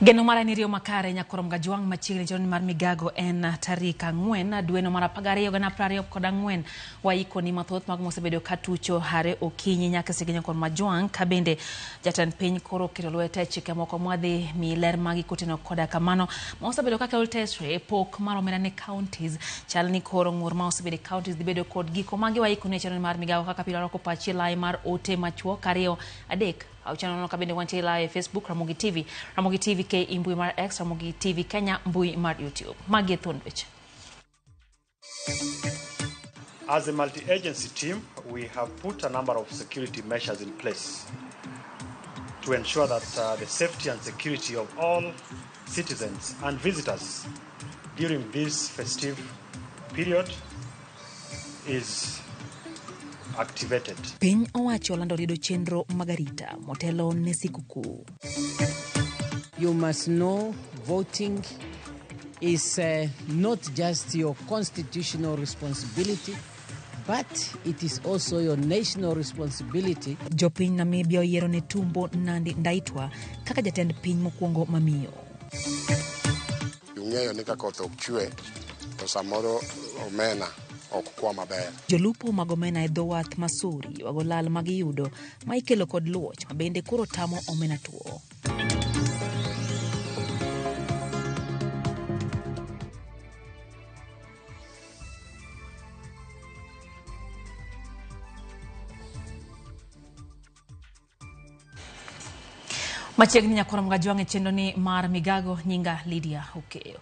Geno mara ni rio makare nyakorom gajuang machiegni joni mar migago en tarik 4 dwe no mar 2024 waiko ni mathoth mag mosebedo katucho hare okinyi nyaka sige nyakorom majuang ka bende jatend piny koro keto lwete chike moko mwadhi mi ler magi kotino koda kamano mosebedo kaka ultesre pok mar omenda ne counties chalni koro ng'ur ma osebedo counties dhi bedo kod giko magi waiko ni chano mar migago kaka pilo roko pachi lai mar ote machuo kario adek au channel no kabinde wanti live Facebook Ramogi TV K Mbui mar X Ramogi TV Kenya Mbui mar YouTube Magi Thunwich. As a multi-agency team, we have put a number of security measures in place to ensure that the safety and security of all citizens and visitors during this festive period is activated. Piny owacho lando rido chenro magarita motelo ne sikuku. You must know voting is not just your constitutional responsibility, but it is also your national responsibility. Jopiny Namibia oyiero ne Tumbo Nandi Ndaitwa kaka jatend piny mokwongo mamiyo. Yung'eyo ni ka koth ok chwe to samoro omena ok kwa maber. Jolupo mag omena e dho wath Masuri wago lal magiyudo ma ikelo kod luoch ma bende koro tamo omena tuo. Machiegni nyakorom gajuang e chenro ni mar migago nyinga Lydia Okeyo.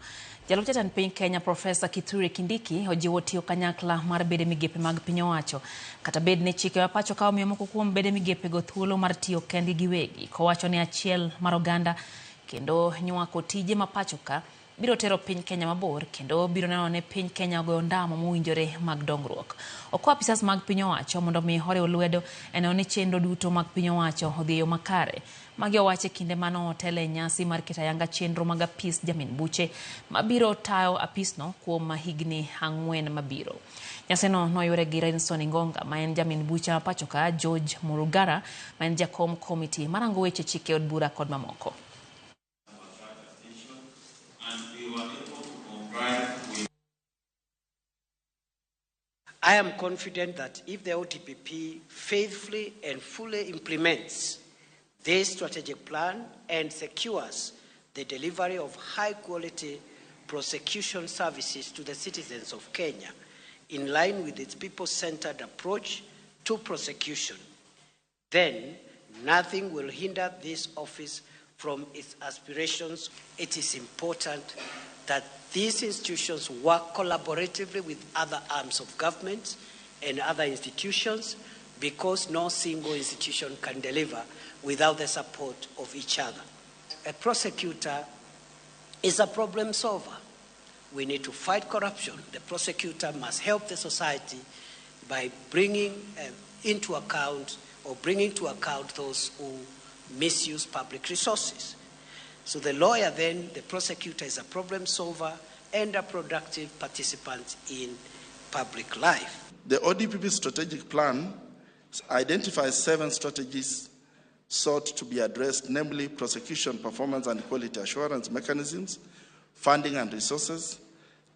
Jalup jatend piny Kenya Profesa Kithure Kindiki ojiwo tiyo kanyakla mar bede migepe mag piny owacho kata bed ne chike mapacho ka omiyo moko kuom bede migepe go thuolo mar tiyo kendgi giwegi kowacho ni achiel mar oganda kendo nywako tije mapacho ka biro tero piny Kenya mabor kendo biro neno ne piny Kenya ogoyo ndamo mowinjore mag dongruok. Okwa apisas mag piny owacho mondo mi hore lwedo eno ni chenro duto mag piny owacho odhi yo makare. Magi owache kinde mano otele nyasi mar ketayanga chenro mag apis Jamin Buche mabiro tayo apisno kuom higni 4 mabiro. Nyaseno noyure gi Renson Ngonga ma en Jamin Buche mapacho ka George Murugara ma en jakom komiti marango weche chike od bura kod mamoko. I am confident that if the ODPP faithfully and fully implements this strategic plan and secures the delivery of high-quality prosecution services to the citizens of Kenya in line with its people-centered approach to prosecution, then nothing will hinder this office from its aspirations. It is important that these institutions work collaboratively with other arms of government and other institutions because no single institution can deliver without the support of each other. A prosecutor is a problem solver. We need to fight corruption. The prosecutor must help the society by bringing to account those who misuse public resources. So the lawyer then, the prosecutor is a problem solver and a productive participant in public life. The ODPP strategic plan identifies 7 strategies sought to be addressed, namely prosecution, performance and quality assurance mechanisms, funding and resources,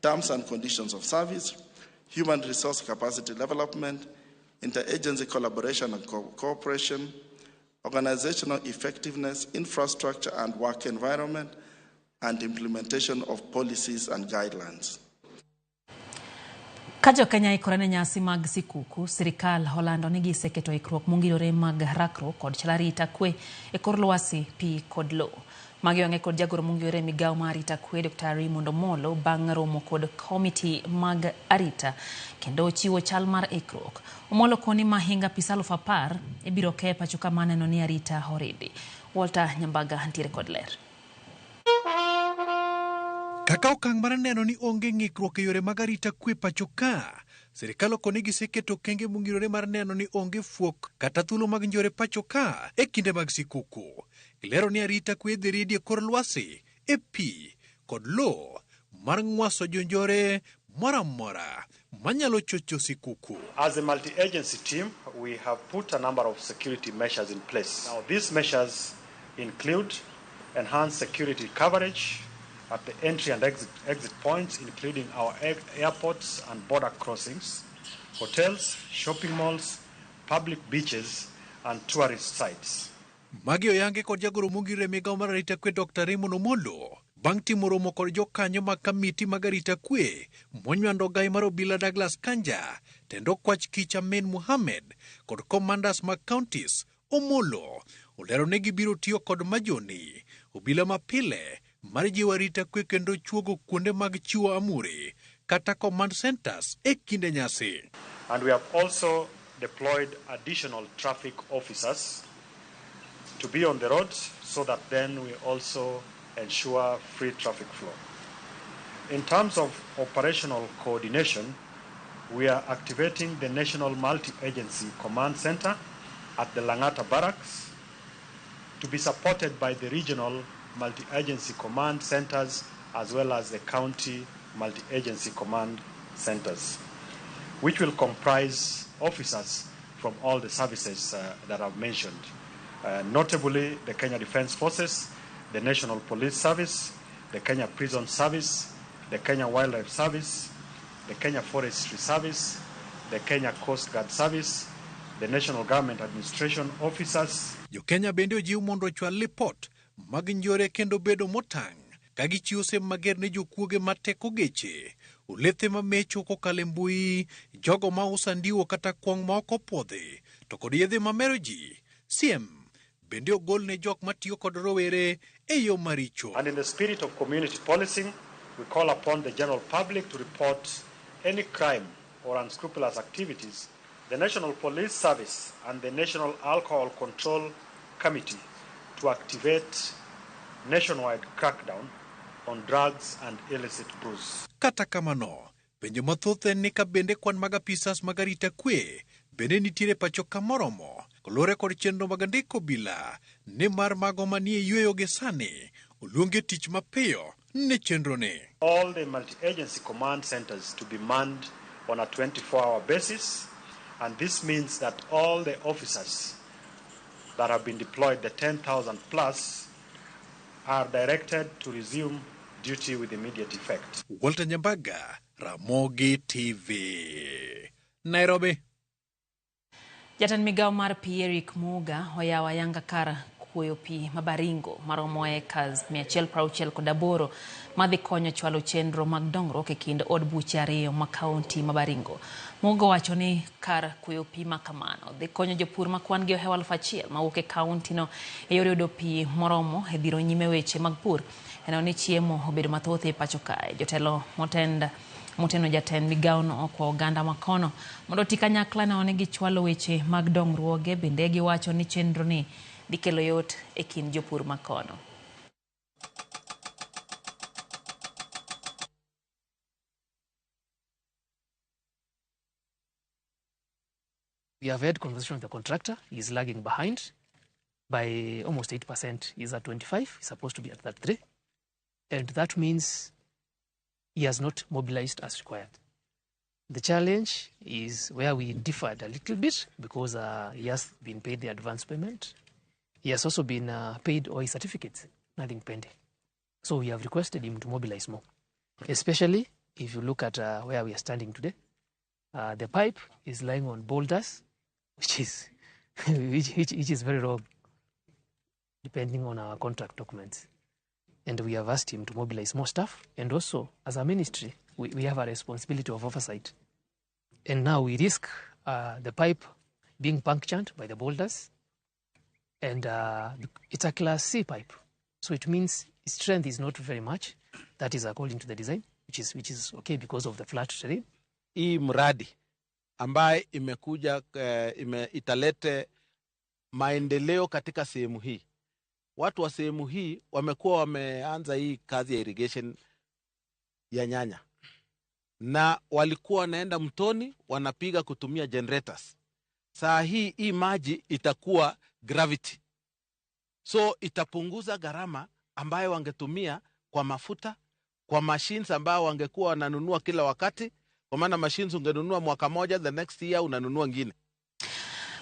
terms and conditions of service, human resource capacity development, interagency collaboration and cooperation, organizational effectiveness, infrastructure and work environment, and implementation of policies and guidelines. Kajo Kenya ikorane nyasi mag sikuku, sirikal Holando nigi seketo ikruok mongirore mag rakro kod chalarita kwe e kor lwasi pi kod lo. Magi onge kod jagoro mongirore migao mar arita kwe Dr. Raymond Omolo bang' romo kod komiti mag arita kendo chiwo chal mar ikruok. Omolo koni mahinga pisalo fapar ibiro ke pacho kama neno ni arita horidi. Walter Nyambaga ntiere kod ler. Kaka okang' mar neno ni onge ng'ikruok e yore mag arita kwe pacho ka, sirikal okoni giseketo okenge mongirore mar neno ni onge fuok kata thuolo mag njore pacho ka e kinde mag sikuku. Gilero ni arita kwe dhi ridi e kor lwasi, e pi kod lo mar ng'waso jonjore moramora manyalo chocho sikuku. As a multi-agency team, we have put a number of security measures in place. Now, these measures include enhance security coverage at the entry and exit points, including our airports and border crossings, hotels, shopping malls, public beaches, and tourist sites. Magi oyange kod jagoro mogire migao mar arita kwe Dr. Raymond Omolo bang' timo romo kod jokanyo mag kamiti mag arita kwe monywando gai mar obila Douglas Kanja, tendo kwach kich Amin Mohamed kod commanders mag counties. Omolo olero ne gibiro tiyo kod majoni obila mapile mar jiwo arita kwe kendo chuogo kuonde mag chiwo amuri kata command centers e kinde nyasi. And we have also deployed additional traffic officers to be on the roads so that then we also ensure free traffic flow. In terms of operational coordination, we are activating the National Multi-Agency Command Center at the Langata Barracks to be supported by the regional multi-agency command centers as well as the county multi-agency command centers, which will comprise officers from all the services that I've mentioned, notably the Kenya Defence Forces, the National Police Service, the Kenya Prison Service, the Kenya Wildlife Service, the Kenya Forestry Service, the Kenya Coast Guard Service, the National Government Administration Officers. Jo Kenya bende ojiw mondo ochwal lipot mag njore kendo bedo motang' ka gichiwo sem mager ne jokuoge mateko geche, ulethe mamecho kokalo e mbui, jogo ma uso ndiwo kata kwong ma ok opwodhi, to kod yedhe mamero ji. Siem bende ogol ne jok matiyo kod rowere e yo maricho. And in the spirit of community policing, we call upon the general public to report any crime or unscrupulous activities. The National Police Service and the National Alcohol Control Committee to activate nationwide crackdown on drugs and illicit booze. Kata kamano, penjo mathoth en ni ka bende kwan mag apisas mag arita kwe bende nitiere pacho kamoromo kolore kod chenro mag ndiko bila ni mar mago manie yweyo ge sani oluonge tich mapiyo ne chenro ne. All the multi-agency command centers to be manned on a 24-hour basis, and this means that all the officers that have been deployed, the 10,000 plus, are directed to resume duty with immediate effect. Walter Nyambaga, Ramogi TV, Nairobi. Jatend migao mar pi Eric Muga oyawo ayanga kar kuoyo pi mabaringo maromo ekas 168 madhi konyo chwalo chenro mag dongruok e kind od buche ariyo ma kaunti mabaringo. Muga wacho ni kar kuoyo pi makamano dhi konyo jopur ma kwan gi ohewa 1,000 mawuok e kaunti no e yore yudo pi moromo e dhiro nyime weche mag pur. Eno ni chiemo obedo mathoth e pacho kae. Jotelo moteno jatend migao no okwa oganda makono mondo ti kanyakla ne onegi chwalo weche mag dongruoge bende giwacho ni chenro ni dhi kelo yot e kind jopur makono. We have had conversation with the contractor. He is lagging behind by almost 8%. He's at 25. He's supposed to be at 33. And that means he has not mobilized as required. The challenge is where we differed a little bit because he has been paid the advance payment. He has also been paid all his certificates, nothing pending. So we have requested him to mobilize more, especially if you look at where we are standing today. The pipe is lying on boulders, which is very wrong, depending on our contract documents. And we have asked him to mobilize more staff. And also, as a ministry, we have a responsibility of oversight. And now we risk the pipe being punctured by the boulders. And it's a Class C pipe. So it means its strength is not very much. That is according to the design, which is okay because of the flat terrain. Hii mradi ambaye imekuja italete maendeleo katika sehemu hii. Watu wa sehemu hii wamekuwa wameanza hii kazi ya irrigation ya nyanya. Na walikuwa wanaenda mtoni wanapiga kutumia generators. Saa hii maji itakuwa gravity. So itapunguza gharama ambayo wangetumia kwa mafuta, kwa machines ambayo wangekuwa wananunua kila wakati. Kwa maana machines ungenunua mwaka moja, the next year unanunua ngine.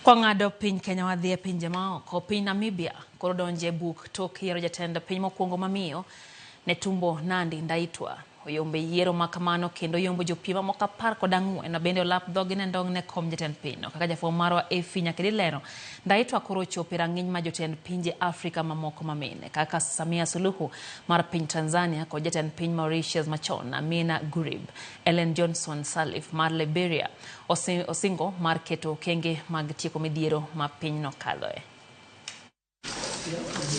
Kwa ng'ado piny Kenya wadhi e pinje maoko, piny Namibia koro donje buk tok yiero jatend piny mokwongo mamiyo Netumbo Nandi Ndaitwa. Oyombe yiero makamano kendo yombo jopiem moko 14 na bende olap dhogi ne ndong ne kom jatend pinyno. Kaka jafwambo marwa Efi Nyakedi lero, Ndaitwa koro ochopo e rang'iny ma jotend pinje Afrika mamoko mamine kaka Samia Suluhu mar piny Tanzania kod jatend piny Mauritius machon Amina Gurib, Ellen Johnson Sirleaf mar Liberia osingo mar keto okenge mag tieko midhiero ma pinyno kadhoe.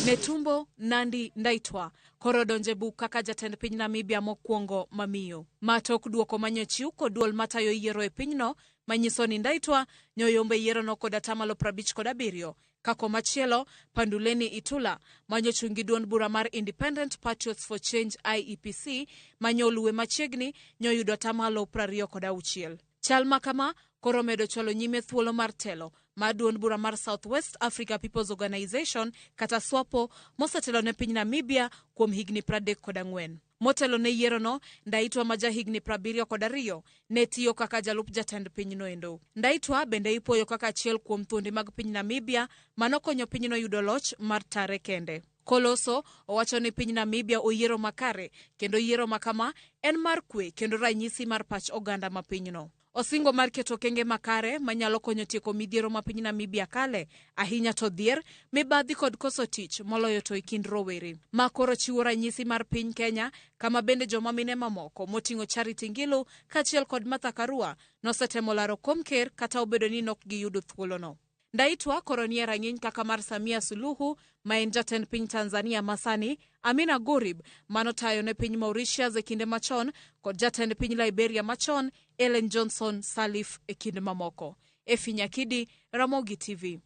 Netumbo Nandi Ndaitwa koro donje buk kaka jatend piny Namibia mokwongo mamiyo. Matok duoko manyochiw kod duol matayo yiero e pinyno manyiso ni Ndaitwa nyoyombe yiero no kod 57%. Kako machielo, Panduleni Itula manyochungi duond bura mar Independent Patriots for Change IEPC manyoluwe machiegni nyoyudo 26%. Chal makama koro medo chwalo nyime thuolo mar telo ma duond bura mar Southwest Africa People's Organization kata SWAPO mosetelo ne piny Namibia kuom higni 34. Motelo ne yiero no, Ndaitwa maja higni 72 ne tiyo kaka jalup jatend piny noendo. Ndaitwa bende ipoyo kaka achiel kuom thuondi mag piny Namibia manokonyo pinyno yudo loch mar tare kende. Koloso owacho ni piny Namibia oyiero makare kendo yiero makama en mar kwe kendo ranyisi mar pach oganda ma pinyno. Osingo mar keto kenge makare manyalo konyo tieko midhiero ma piny Namibia kale, ahinya to dhier, mibadhi kod koso tich moloyo to kind rowere. Ma koro chiwo ranyisi mar piny Kenya, kama bende joma mine mamoko moting'o Charity Ngilu kachiel kod Martha Karua nosetemo laro kom ker kata obedo ni nok giyudo thuolono. Ndaitwa koro nie rang'iny kaka mar Samia Suluhu ma en jatend piny Tanzania masani, Amina Gurib manotayo ne piny Mauritius e kinde machon kod jatend piny Liberia machon Ellen Johnson Sirleaf e kinde mamoko. Efi Nyakidi, Ramogi TV.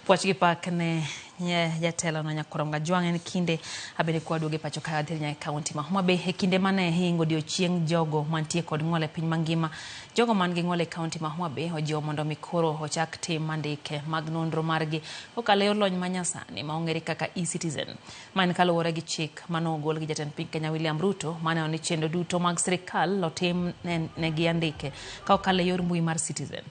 Pwach gi pak ne jatelo no Nyakorom Gajwang' en kinde abede kwa duoge pacho ka dhiri nya kaunti ma Homa Bay e kinde mane hingo odiochieng' jogo mantie kod ng'ole piny mangima. Jogo man gi ng'ole kaunti ma Homa Bay ojiwo mondo mikoro ochak tim mandike mag nonro margi kokalo yor lony manyasani ma ong'ere kaka e-Citizen. Man kaluwore gi chik mano ogol gi jatend piny Kenya William Ruto mane oni chendo duto mag sirikal lotim ne gi andike ka okalo yor mbui mar Citizen.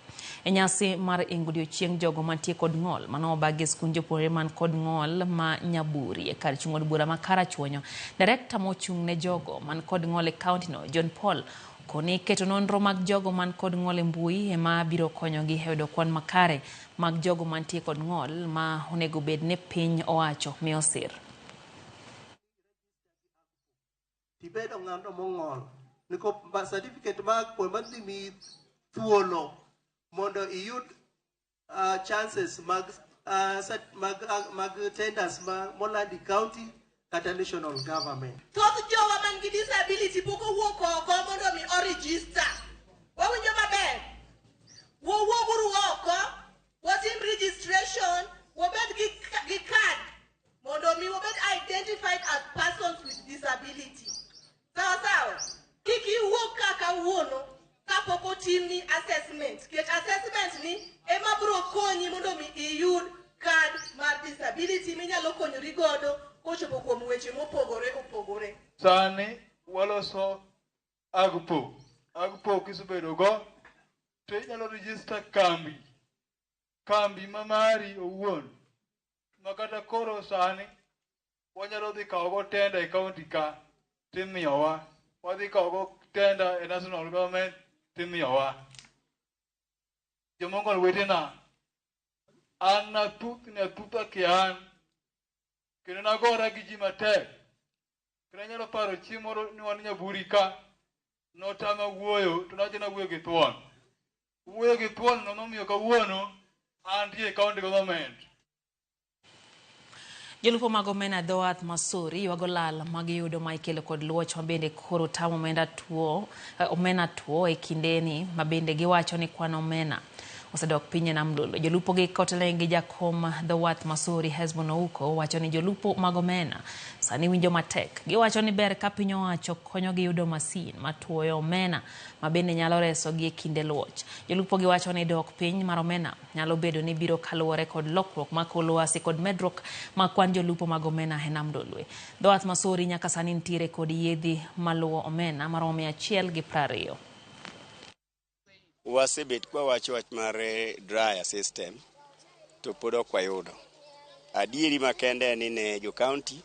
E nyasi mar hingo odiochieng' jogo mantie kod ng'ol mano obagi skund jopuonjre man kod ng'ol ma Nyaburi e kar chung' od bura ma Karachuonyo. Direkta mochung' ne jogo man kod ng'ol e kaunti no John Paul koni keto nonro mag jogo man kod ng'ol e mbui ema biro konyogi e yudo kwan makare mag jogo mantie kod ng'ol ma onego bed ne piny owacho miyo sir. Tibedo ng'ano mong'ol niko certificate mag puonj mi thuolo mondo iyud chances mag tenders molandi county kata national government. Thoth jowa man gi disability poko wuok oko mondo mi register. Wawinjo maber. Wuoguru oko, watim registration, wabed gi card mondo mi wabed identified as persons with disability. Sawa. Kiki wuok kaka wuono kapoko timni assessment. Ket assessment ni ema bro konyi mondo mi iyud card mar disability minyalo konyori godo kochopo kuom weche mopogore. Sani waloso agpo kisebedo go to inyalo register kambi mamari owuon makata koro sani wanyalo dhi kawo tenda e county ka timiyowa, wadhi kawo tenda e national government timiyowa. Jomong'ol wetena, an nathuth kian kendo nagora gi ji matek. Kendo anyalo paro chieng' moro ni wan Nyaburi ka notama wuoyo to nacho nawuoyo gi thuon. Wuoyo gi thuon no nomiyo kawuono antie e county government. Jolupo mag omena dhowath Masuri ywago lal magiyudo ma ikelo kod luoch mabende koro tamo omena tuo e kindeni mabende giwacho ni kwan omena osedok piny e nam Lolwe. Jolupo gi kotele gi jakom dhowath Masuri Hesbon Ouko wacho ni jolupo mag omena sani winjo matek. Giwacho ni ber ka piny owacho konyo gi yudo masin matuoyo omena mabende nyalo reso gi e kinde luoch. Jolupo gi wacho ni dok piny mar omena nyalo bedo ni biro kaluwore kod lokruok ma kolo lwasi kod medruok ma kwan jolupo mag omena e nam Lolwe. Dhowath Masuri nyaka sani nitiere kod yedhi maluwo omena maromo 120. wasebet kwa wacho wach mar dryer system to pod ok wayudo. Adieri makende ni ne jo county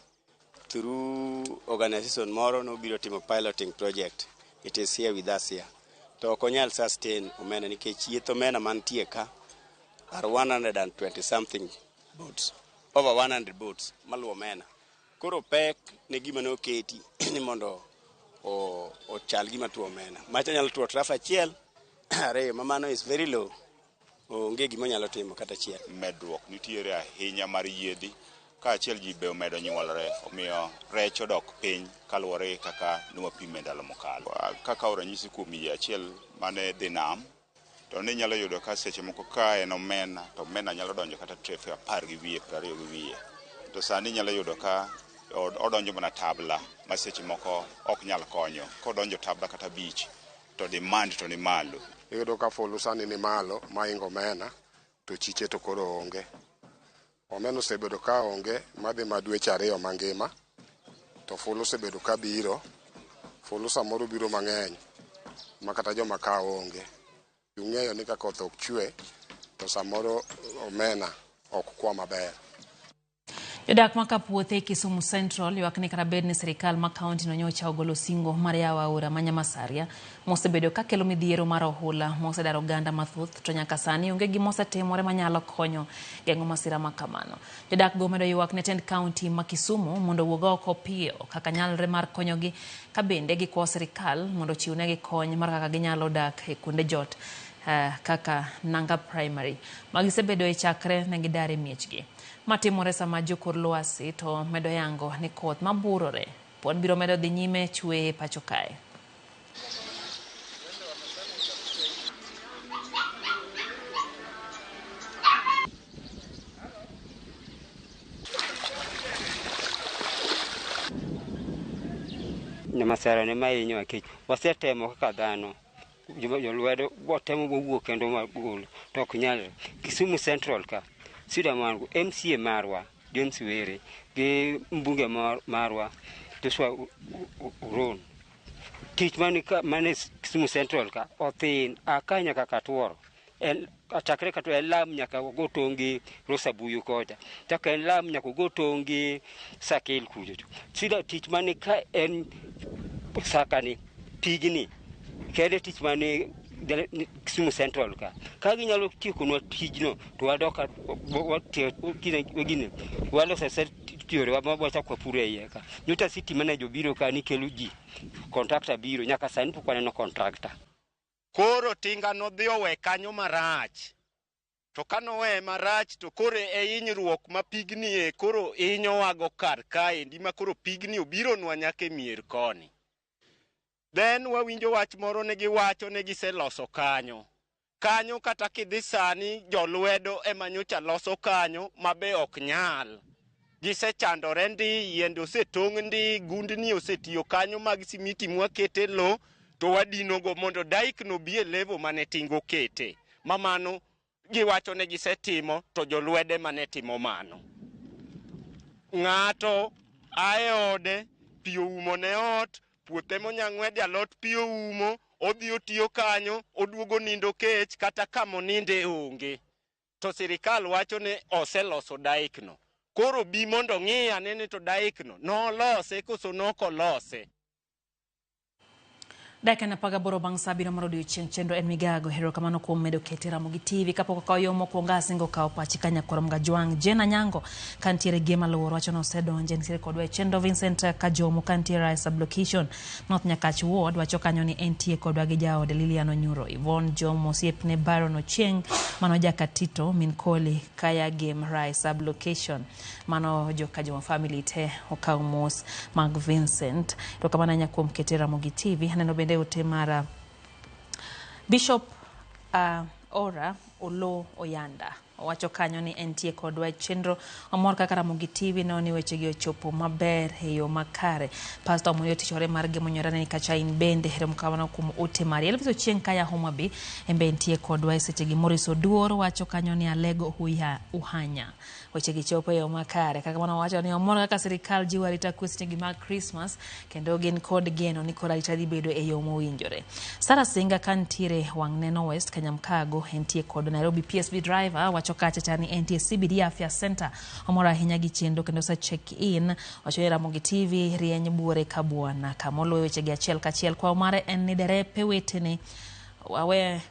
through organization moro no biro timo piloting project. It is here with us here. To ok onyal sustain omena nikech yieth omena mantie ka are 120 something boats, over 100 boats maluwo omena. Koro pek ne gima no keti ni mondo o chal gima tuo omena. Macha nyalo tuo traf achiel, are mamano is very low. Onge gima nyalo timo kata achiel. Medruok nitiere ahinya mar yiedhi ka achiel ji be omedo nyuolre, omiyo rech odok piny kaluwore kaka nwapime ndalo mokalo. Kaka oranyisi kuom yie achiel mane dhi nam, to ne nyalo yudo ka seche moko ka en omena, to omena nyalo donjo kata trefe 10 gi wiye, 20 gi wiye. To sani nyalo yudo ka odonjo mana tabla ma seche moko ok nyal konyo. Kodonjo tabla kata beach to demand to ni malo. Iyudo ka fulu sani ni malo maingo omena to chiche to koro onge. Omena osebedo ka onge madhi madweche 2 mangima, to fulu osebedo ka biro. Fulu samoro biro mang'eny ma kata joma ka onge. Ung'eyo ni ka koth ok chwe to samoro omena ok kwa maber. Jodak ma Kapuothe Kisumu Central ywak ni kata bed ni sirikal ma kaunti no nyocha ogolo singo mar yawo aora ma Nyamasaria mosebedo ka kelo midhiero mar ohula mosedaro oganda mathoth to nyaka sani onge gima osetimore manyalo konyo geng'o masira ma kamano. Jodak go medo ywak ne tend kaunti ma Kisumu mondo wuog oko piyo kaka nyalre mar konyogi ka bende gikwayo sirikal mondo chiwnegi kony mar kaka ginyalo dak e kuonde jot kaka Nanga Primary magisebedo e chakre ne gidare miechgi. Matimore sama jokor lwasi to medo yango ni koth maburore pod biro medo dhi nyime chwe pacho kae. Nyamasaria ne mainyo akech wasetemo kaka dhano jolwedo botemo wuok kendo magul to ok nyalre. Kisumu Central ka sida mangu MCA marwa James Were gi mbunge marwa Joshua Uron tich mane Kisumu Central ka othin akanya kaka tuoro en achakre ka to elam nyaka go tongi Rosabuyu koja taka elam nyaka go tongi Sakil kujo sida tich mane ka en sakani pigni kede tich mane Kisumu Central ka ginyalo tieko nwa tijno to wadoka walo sasa tiore wabacha kwa pure iye ka nyuta city manager biro ka ni kelo ji contractor biro nyaka sani pok waneno contractor. Koro tinga no dhi owe kanyo marach to kano we marach to koro e hinyruok ma pigni e koro inyo wago kar kae ndima koro pigni obiro nwa nyaka mier koni. Then wawinjo wach moro ne giwacho ne giseloso kanyo kata kidhi sani jolwedo ema nyocha loso kanyo mabe ok nyal. Gisechandore ndi yiende osetong' ndi gundni osetiyo kanyo mag simiti mwakete lo to wadinogo mondo daik no bie level mane tingo kete mamano giwacho ne gisetimo to jolwede mane timo mano. Ng'ato aeode piyo umo ne ot puothe monyang'wede alot piyo umo odhi otiyo kanyo oduogo nindo kech kata kamo ninde onge to sirikal wacho ne oseloso daik no koro bi mondo ng'i anene to daik no nolose koso nokolose. Dakika na paga boro bang' sabino mar odiochieng' chenro en migago hero kamano kuom medo kete Ramogi TV kapok okawo yo mokwongo asingo kawo pachi Kanyakoro Mgajwang' Jena Nyango kantiere Gema Luoro wacho no osedonje nitiere kodwa e chenro Vincent Kajomo kantiere Rice Sublocation North Nyakach Ward wacho kanyo ni entie kodwa gi jaode Lilian Onyuro Yvonne Jomo Osiepne Baron Ochieng mano Jakatito Minkoli Kaya Game Rice Sublocation mano Jokajomo family te okawo mos mag Vincent to kamano nyakuom kete Ramogi TV neno bende utemara Bishop Ora Olo Oyanda wacho kanyo ni entie kodwa chenro omor kaka Ramogi TV noni weche gi ochopo maber e yo makare. Pastor Moyo tichore mar gemo nyorane ni kacha in bende here mkawana kum ote mari. Elviso chieng kaya Homa Bay embe entie kodwa seche gi Morris Oduor wacho kanyo ni alego uhanya. Weche gi chopo e yo makare. Kaka mana wacho ni omor kaka sirikal jiwa rita kwesni gi mag Christmas kendo gin kod geno ni kod rita dhi bedo e yo mowinjore. Sara Singa kantiere Wangneno West Kanyamkago entie kod Nairobi PSV driver wacho kacha chani entie CBD Afya Center omora ahinya gi chendo kendo sa check in wacho ni Ramogi TV rieny buore kabwana kamolo weche gi achiel kachiel kwa mare en ni derepe wetene wawe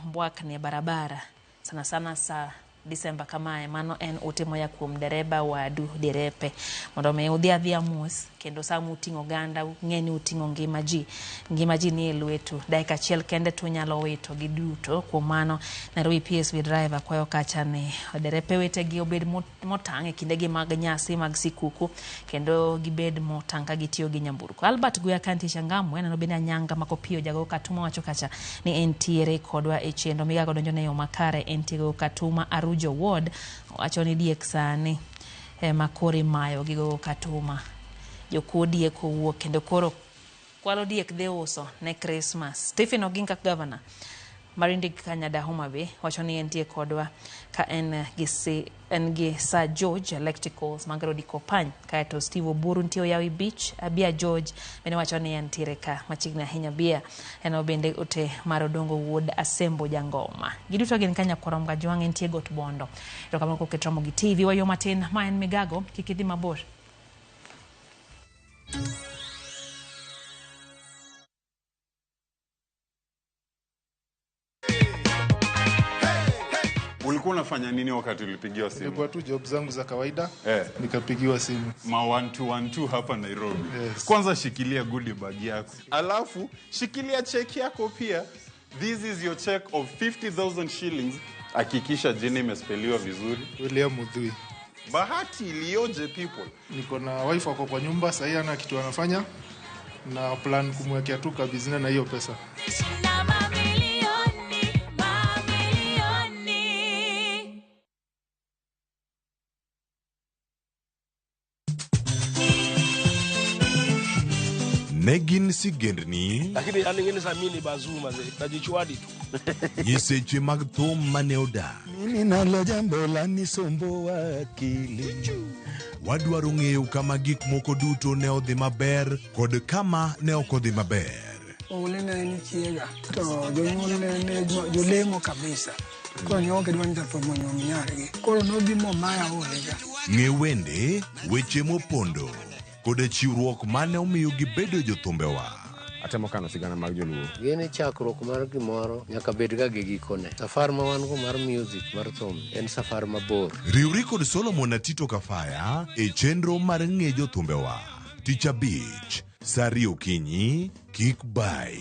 mbwak ni barabara sana sa Disemba kamae mano en utimo ya kuom dereba wadu derepe mondo me udhi adhia mos kendo samu utingo ganda ngeni utingo ngima ji ni lwetu dakika achiel kende tu nyalo wito gi duto kuom mano Nairobi PSV driver kwayo kacha ne derepe wete gi obed motang e kinde gi mag nyasi mag sikuku kendo gibed motang ka gitiyo gi nyamburko. Albert Guya kanti Shangamwe neno bene Anyanga Makopio jago Katuma wacho kacha ni entiere kodwa e chendo Migago donjo ne yo makare entiere Katuma Arujo Ward wacho ni diek sani makori mayo gigo Katuma jokodi e kowuok kendo koro kwalo diek dhe uso ne Christmas. Stephen Oginga governor Marindi Kanyada Homa Bay wacho ni entie kodwa ka en gi Sir George Electricals Magro di Kopany kaeto Steve Oburu ntio yawi beach Bia George bene wacho ni entiere ka machigna hinya Bia eno bende ote Marodongo Wood Asembo Jangoma giduto gin kanya korom ga jwang entie got bondo to kama ko Ramogi TV wayo matin maen Migago kikidhi mabor. Ulikuwa unafanya nini wakati ulipigiwa simu? Nilikuwa tu job zangu za kawaida, nikapigiwa simu. Ma 1212 hapa Nairobi. Yes. Kwanza shikilia goodie bag yako. Alafu shikilia check yako pia. This is your check of 50,000 shillings. Hakikisha jina imespeliwa vizuri. William Mudhui. Bahati iliyoje people. Niko na wife wako kwa nyumba, sasa ana kitu anafanya na plan kumwekea tu kabizina na hiyo pesa. Negin sigendni lakini aningine samini bazuma ze najichwadi tu nyiseche mag thum maneoda mimi nalo jambo la nisombo wakili wadwaro ng'eyo kama gik moko duto ne odhi maber kod kama ne ok odhi maber. Olene ni chiega to jonyuol ne jolemo kabisa ko ni oke dwan japo monyo miargi koro no bimo maya olega ng'e wende weche mopondo kod chiwruok mane omiyo gibedo jothumbewa. Atemo kano sigana mag joluo. Gene chakruok mar gimoro nyaka bed ga gi gikone. Safar ma wan go mar music mar thum en safar mabor. Riwri kod Solomon Atito Kafaya e chenro mar ng'e jothumbewa. Tich Abich, Sari Okinyi, kik bai.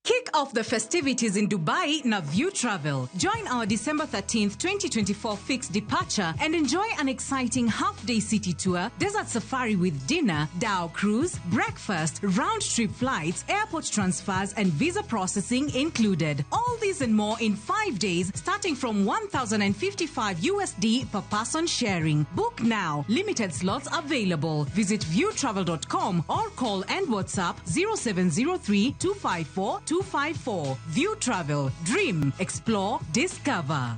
Kick off the festivities in Dubai na View Travel. Join our December 13th, 2024 fixed departure and enjoy an exciting half-day city tour, desert safari with dinner, Dow cruise, breakfast, round-trip flights, airport transfers and visa processing included. All these and more in 5 days starting from $1,055 per person sharing. Book now. Limited slots available. Visit viewtravel.com or call and WhatsApp 0703 254 254. View Travel. Dream. Explore. Discover.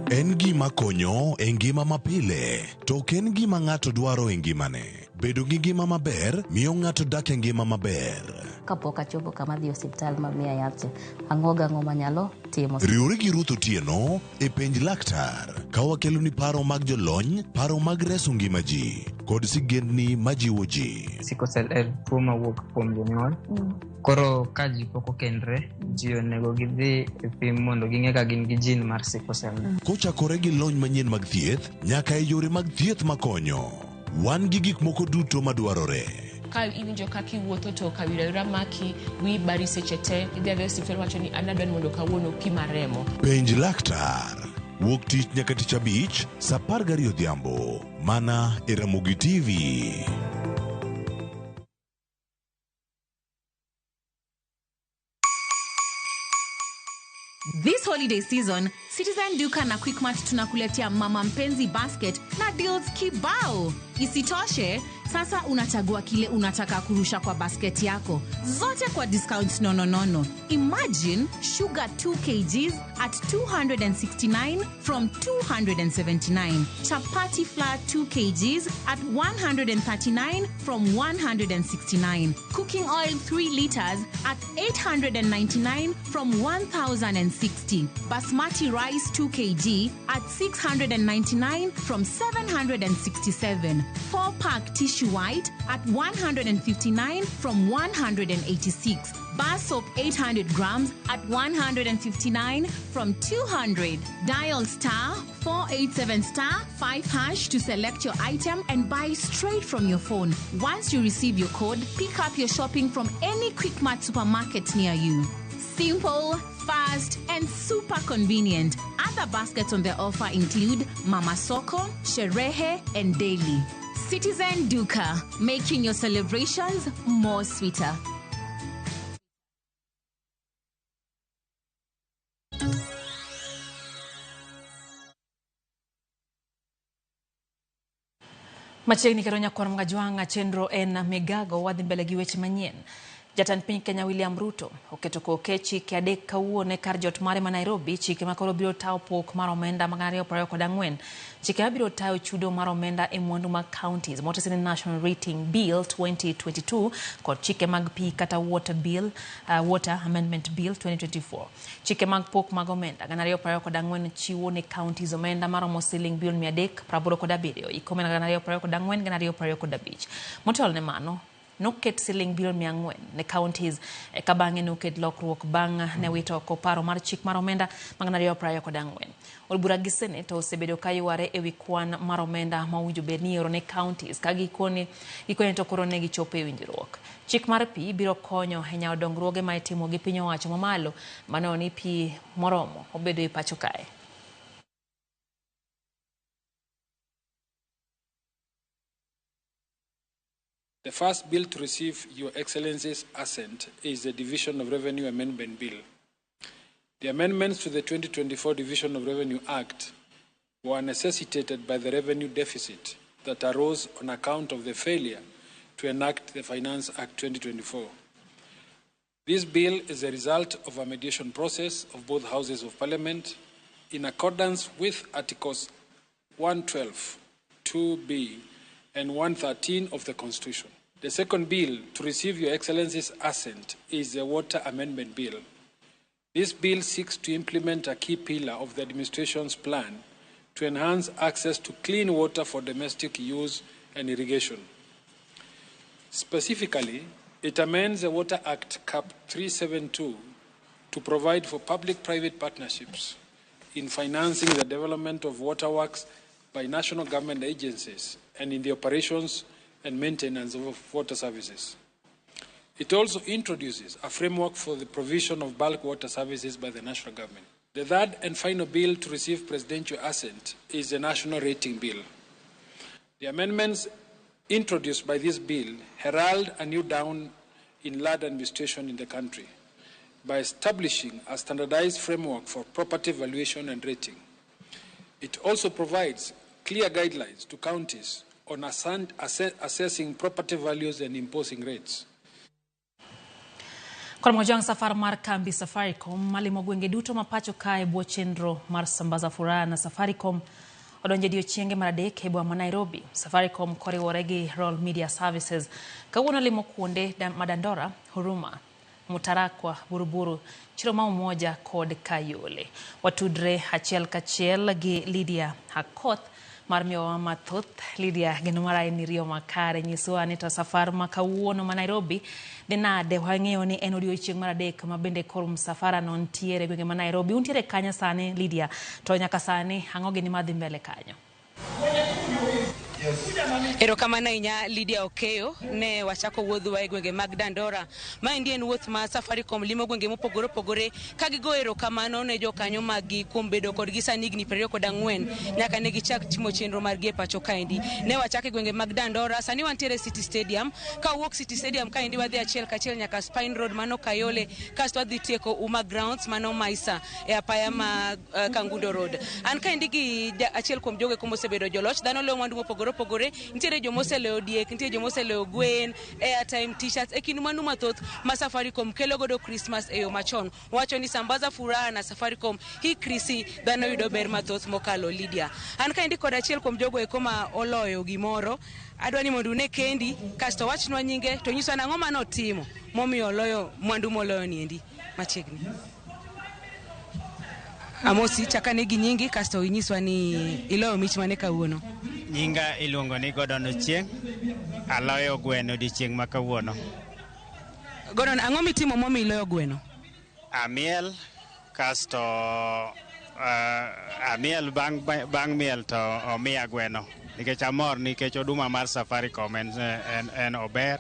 En gima konyo e ngima mapile, to en gima ng'ato dwaro e ngimane. Bedo gi ngima maber miyo ng'ato dak e ngima maber. Kapok achopo kama dhi osiptal mamiya yath, ang'o manyalo timo. Riwri gi Ruth Otieno e penj laktar. Ka wakelo ni paro mag jolony, paro mag reso ngima ji, kod sigendni majiwo ji. Sickle cell en tuo mawuok kuom jonyuol. Koro ka ji pok okendre, ji onego gidhi e pim mondo ging'e ka gin gi jin mar sickle cell. Kochakore gi lony manyien mag thieth, nyaka e yore mag thieth makonyo. Wan gi gik moko duto madwarore. Ka iwinjo ka kiwuotho to kawira maki wi bari seche te idhi adhi osiptal wacho ni anadwa mondo kawuono pima remo. Penj laktar Wuok tich nyaka tich abich, saa 12 odhiambo. Mana e Ramogi TV. This holiday season, Citizen Duka na Quickmart tunakuletea mama mpenzi basket na deals kibao. Isitoshe, sasa unachagua kile unataka kurusha kwa basket yako. Zote kwa discount nono. Imagine sugar 2 kgs at 269 from 279. Chapati flour 2 kgs at 139 from 169. Cooking oil 3 liters at 899 from 1060. Basmati rice 2 kg at 699 from 767. 4-pack tissue white at 159 from 186. Bar soap 800 grams at 159 from 200. Dial *487*5# to select your item and buy straight from your phone. Once you receive your code, pick up your shopping from any Quickmart supermarket near you. Simple, fast, and super convenient. Other baskets on the offer include Mama Soko, Sherehe, and Daily. Citizen Duka, making your celebrations more sweeter. Machiegni kero nyakon mga jwanga chenro en Migago wadhi mbele gi weche manyien. Jatend piny Kenya William Ruto oketo koke chike adek kawuone kar jot mare ma Nairobi, chike makoro biro tayo pok mar omenda mag 2024. Chike mabiro tayo chudo mar omenda e mwandu mag counties, motese ni National Rating Bill 2022 kod chike mag pi kata Water Amendment Bill 2024. Chike mag pok mag omenda 2024 chiwo ne counties omenda maromo siling bilion 387 ikome na 2024-2025. Motelo ne mano, noket siling bilion 400 ne counties kabange noket lokruok bang ne wito ko paro mar chik mar omenda mag 2024. Od bura gi Senate osebedo kayuare ewi kwan mar omenda ma owinjo bed ni ioro ne counties ka gikone to koro ne gichopo e winjruok. Chik mar pi biro konyo e nyawo dongruoge ma itimo gi piny owacho mamalo mano ni pi moromo obedo e pacho kae. The first bill to receive Your Excellency's assent is the Division of Revenue Amendment Bill. The amendments to the 2024 Division of Revenue Act were necessitated by the revenue deficit that arose on account of the failure to enact the Finance Act 2024. This bill is a result of a mediation process of both Houses of Parliament in accordance with Articles 112, 2B, and 113 of the Constitution. The second bill to receive Your Excellency's assent is the Water Amendment Bill. This bill seeks to implement a key pillar of the administration's plan to enhance access to clean water for domestic use and irrigation. Specifically, it amends the Water Act Cap 372 to provide for public-private partnerships in financing the development of waterworks by national government agencies and in the operations and maintenance of water services. It also introduces a framework for the provision of bulk water services by the national government. The third and final bill to receive presidential assent is the National Rating Bill. The amendments introduced by this bill herald a new dawn in land administration in the country by establishing a standardized framework for property valuation and rating. It also provides clear guidelines to counties on assessing property values and imposing rates. Kwa mojang safar mar kambi Safaricom, malimo gwenge duto mapacho kae bwo chenro mar sambaza furaha na Safaricom odonje odiochienge mar adek e boma ma Nairobi. Safaricom koriwore gi Royal Media Services kawuono limo kuonde Madandora, Huruma, Mutarakwa, Buruburu, Chiroma Umoja kod Kayole. Watudre achiel kachiel gi Lydia Hakoth mar miyowa mathoth. Lydia, geno mara ni riyo makare nyiswa ni to safar ma kawuono ma Nairobi denade wang'eyo ni en odiochieng' mar adek ma bende kor msafara no ntiere gwenge ma Nairobi. Untiere kanya sane Lydia, to nyaka sane ang'o gini madhi mbele kanyo? Yes. Erokamano ahinya Lydia Okeyo, ne wachako wuodhwa e gwenge mag Dandora. Maendi en wuoth ma Safaricom limo gwenge mopogore opogore ka gigo erokamano ne jokanyo maggi kuom bedo kodgi sani higni 24 nyaka ne gichak timo chenro margi e pacho kaendi. Ne wachako e gwenge mag Dandora, sani wantiere City Stadium. Ka wuok City Stadium kaendi wadhi achiel kachiel nyaka Spine Road mano Kayole, kasto wadhi tieko Uma Grounds mano Maisa e apaya ma Kangundo Road. An kaendi gi achiel kuom jogo mosebedo joloch, dhano leo mwandu mopogore opogore. Nitiere jomoseleo diek, nitiere jomoseleo gwen, airtime, t-shirts, kindu mwandu mathoth ma Safaricom kelo godo Christmas e yo machon. Wacho ni sambaza furaha na Safaricom hii krisi dhano yudo ber mathoth mokalo Lydia. An kaendi kod achiel kuom jogo ma oloyo gimoro. Adwa ni mondo ne kendi kasto wachnwa nyinge to nyiswa nang'o mano timo momiyo oloyo mwandu moloyo niendi machiegni. Amosi chakane gi nyingi kasto inyiswa ni iloyo mich mane kawuono. Nyinga iluongo ni Gordon Ochieng, aloyo gweno odiochieng' ma kawuono. Gordon, ang'o mitimo momiyo iloyo gweno? Amiel kasto amiel bang' miel to omiya gweno nikech amor nikech oduma mar Safaricom en ober,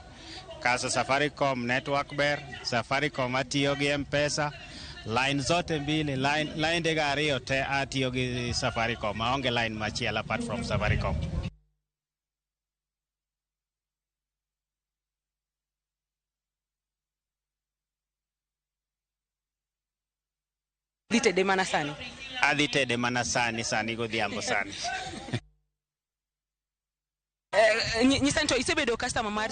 kaso Safaricom network ber, Safaricom atiyo gi M-Pesa, line zote mbili, line dega ariyo te atiyo gi Safaricom, maonge line machielo apart from Safaricom. Adhi tede mana sani? Adhi tede mana sani godhiambo sani. Nyisa to isebedo customer mar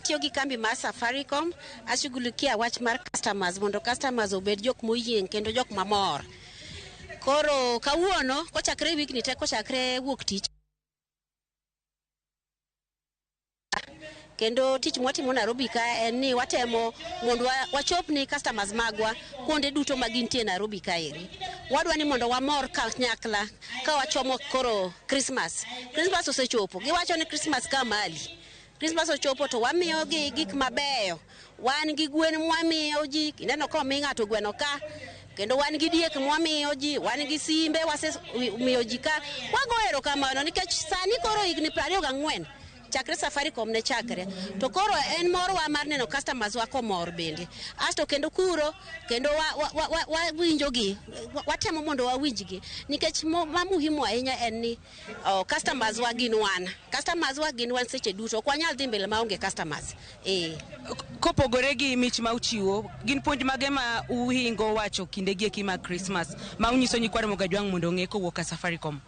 Yogi kambi mar Safaricom ashughulikia wach mar customers mondo customers obed jok moyieng kendo jok mamor. Koro kawuono kochakre wigni te kochakre wuok tich kendo tich mwatimo Nairobi ka en ni watemo mondo wachop ni customers magwa kuonde duto magintie Nairobi kaeri. Wadwa ni mondo wamor kanyakla ka wachomo koro Christmas osechopo. Giwacho ni Christmas ka mali. Christmas ochopo to wamiyo gi gik mabeyo. Wan gi gwen mwamiyo ji, ineno ko mi ng'ato gweno ka. Kendo wan gi diek mwamiyo ji, wan gi simbe wasemiyo ji ka. Wago erokamano nikech sani koro higni 24 chakre Safaricom ne chakre. To koro en morwa mar neno customers wa komor bende. Asto kendo kuro, kendo wawinjogi, watemo mondo wawinjgi. Nikech muhimu ahinya en ni customers wa gin wan. Customers wa gin wan seche duto. Kwa nyal dhi mbele maonge customers. Kopogore gi mich ma uchiwo, gin puonj mage ma uhingo wacho kinde gi eki mag Christmas ma unyiso nyikwaro Mogajwang' mondo ng'e kowuok Safaricom?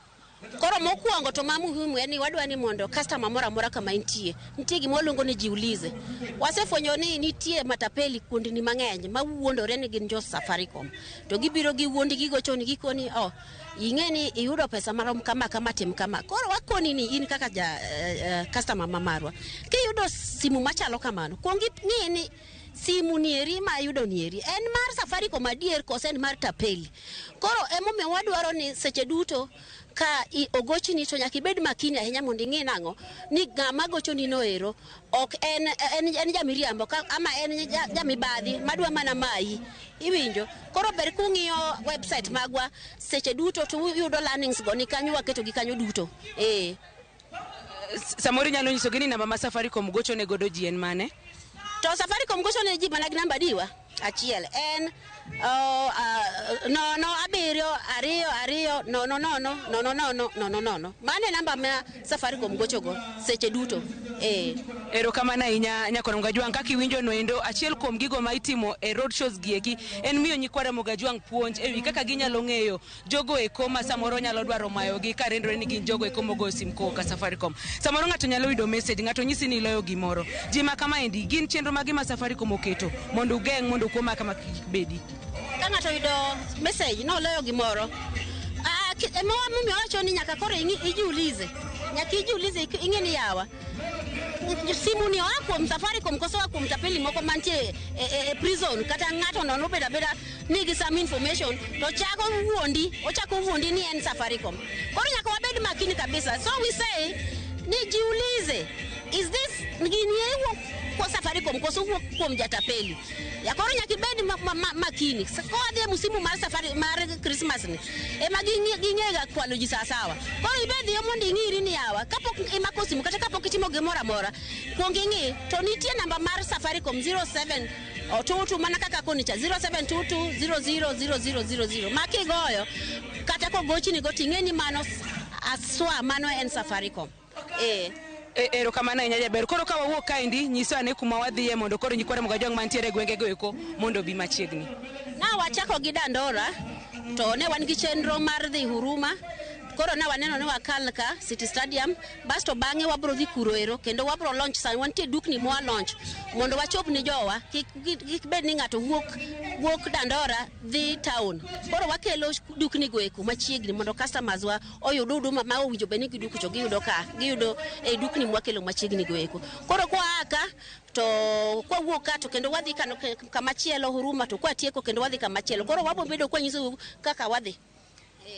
Koro mokuongo to mamuhimu en ni wadwa ni mondo customer mora mora kama nitie gima waluongo ni jiulize. Wasefwenyo ni nitie matapeli kuondni mang'eny ma wuondore ni gin jo Safaricom. To gibiro gi wuondi gigochoni gikoni ing'e ni iyudo pesa marom kama tim kama. Koro wakoni ni in kaka customer mamarwa. Kiyudo simu machalo kamano, kuongi ng'e ni simu nieri ma yudo nieri en mar Safaricom adier kose en mar tapeli. Koro emomiyo wadwaro ni seche duto ka ogochini to nyaka ibed makini ahinya mondo ing'e nang'o ni ng'ama gochoni noero ok en jamiriambo ama en jamibadhi madwa mana mayi. Iwinjo? Koro ber kung'iyo website magwa seche duto to uyudo learnings go ni kanyo waketo gi kanyo duto. Samori nyalo nyiso gini namba ma Safaricom gochone godo ji en mane? To Safaricom gochone ji mana gi namba diwa achiel en 0722000. Mane namba ma Safaricom gochogo seche duto. Erokamano ahinya nyakoro Mogajwang', kaka iwinjo noendo achiel kuom gigo ma itimo e road shows gieki en miyo nyikwara Mogajwang' puonj ewi kaka ginyalo ng'eyo jogo eko ma samoro nyalo dwaro mayogi ka rendore ni gin jogo eko mogo sim ka Safaricom. Samoro ng'ato nyalo yudo message, ng'ato nyisi ni iloyo gimoro. Ji ma kamaendi gin chenro magi ma Safaricom oketo mondo ugeng' mondo kuoma kama kik bedi. Ka ng'ato yudo message no loyo gimoro, mimi wacho ni nyaka koro ijiulize. Nyaka ijiulize ingeni yawa. Simu ni wako Safaricom koso wako mtapeli moko mantie prison kata ngato no beda nigi some information to chako wuondi ni en Safaricom. Koro nyaka wabed makini kabisa. So we say ni jiulize, is this ngini kwa Safaricom koso kwa mjatapeli. Ya koro nyaka bed makini. Ko adhe musimu mar safari mar Christmas ni. Magingega kwalo ji sawa. Koro ibedhi yomondi ngiri ni yawa. Kapok imakosimu kata kapok itimo gimora mora. Kuongingi to nitie namba mar Safaricom 07 22 mana kaka konicha 0722000000 makigoyo kata ko gochi ni gotingeni mano aswa mano en Safaricom. Ero kamano nyaja ber koro ka wawuok kaendi nyiso ane kuma wadhiye mondo koro nyikware Mugajong mantiere gwengego eko mondo bi machiegni. Na wachako gi Dandora to ne wan gi chenro mar dhi Huruma. Koro na waneno ni wakalka City Stadium basto bange wabro dhi kuro ero kendo wabro launch san wantie dukni mwa launch mondo wachop ni jowa kik bed ni ngato wuok Dandora dhi town. Koro wakelo dukni go eko machiegni mondo customers wa oyudo huduma ma owinjo beni giduku cho giyudo e dukni mwakelo machiegni go eko. Koro kwa aka to kwa wuoka to kendo wadhi kama chielo Huruma to kwa tieko kendo wadhi kama chielo. Koro wabo bedo kwa nyiso kaka wadhi.